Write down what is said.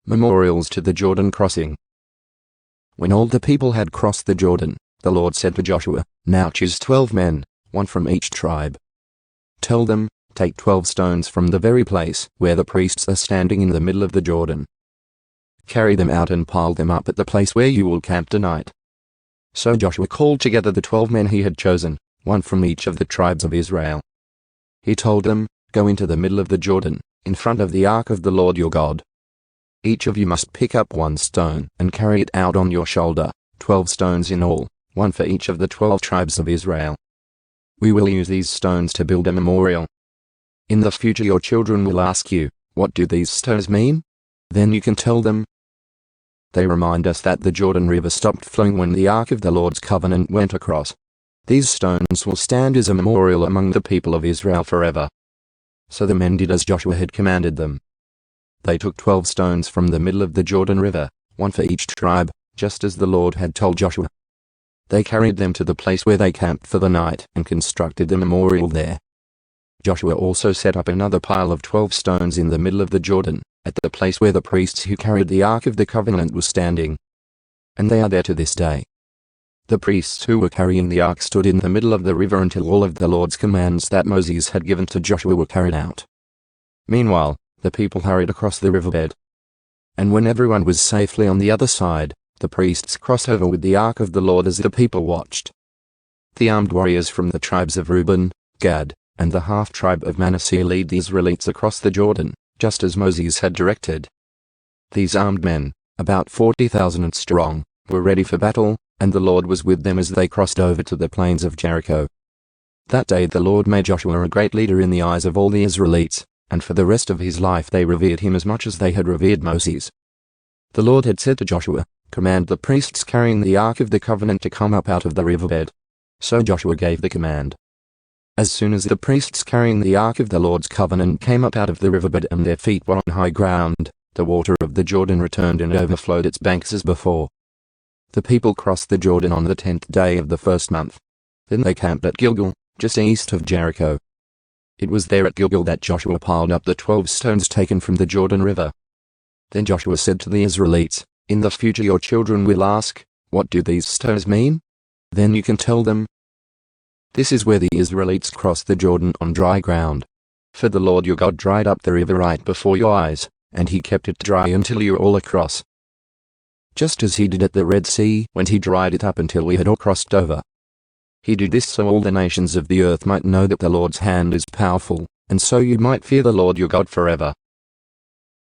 Memorials to the Jordan crossing. When all the people had crossed the Jordan, the Lord said to Joshua, "Now choose 12 men, one from each tribe. Tell them, take 12 stones from the very place where the priests are standing in the middle of the Jordan. Carry them out and pile them up at the place where you will camp tonight." So Joshua called together the 12 men he had chosen, one from each of the tribes of Israel. He told them, "Go into the middle of the Jordan, in front of the ark of the Lord your God. Each of you must pick up one stone and carry it out on your shoulder, 12 stones in all, one for each of the 12 tribes of Israel. We will use these stones to build a memorial. In the future your children will ask you, 'What do these stones mean?' Then you can tell them, 'They remind us that the Jordan River stopped flowing when the Ark of the Lord's covenant went across. These stones will stand as a memorial among the people of Israel forever.'" So the men did as Joshua had commanded them. They took 12 stones from the middle of the Jordan River, one for each tribe, just as the Lord had told Joshua. They carried them to the place where they camped for the night and constructed the memorial there. Joshua also set up another pile of 12 stones in the middle of the Jordan, at the place where the priests who carried the Ark of the Covenant were standing. And they are there to this day. The priests who were carrying the ark stood in the middle of the river until all of the Lord's commands that Moses had given to Joshua were carried out. Meanwhile, the people hurried across the riverbed. And when everyone was safely on the other side, the priests crossed over with the ark of the Lord as the people watched. The armed warriors from the tribes of Reuben, Gad, and the half-tribe of Manasseh lead the Israelites across the Jordan, just as Moses had directed. These armed men, about 40,000 strong, were ready for battle, and the Lord was with them as they crossed over to the plains of Jericho. That day the Lord made Joshua a great leader in the eyes of all the Israelites, and for the rest of his life they revered him as much as they had revered Moses. The Lord had said to Joshua, "Command the priests carrying the Ark of the Covenant to come up out of the riverbed." So Joshua gave the command. As soon as the priests carrying the Ark of the Lord's Covenant came up out of the riverbed and their feet were on high ground, the water of the Jordan returned and overflowed its banks as before. The people crossed the Jordan on the 10th day of the first month. Then they camped at Gilgal, just east of Jericho. It was there at Gilgal that Joshua piled up the 12 stones taken from the Jordan River. Then Joshua said to the Israelites, "In the future your children will ask, 'What do these stones mean?' Then you can tell them, 'This is where the Israelites crossed the Jordan on dry ground. For the Lord your God dried up the river right before your eyes, and he kept it dry until you were all across. Just as he did at the Red Sea when he dried it up until we had all crossed over. He did this so all the nations of the earth might know that the Lord's hand is powerful, and so you might fear the Lord your God forever.'"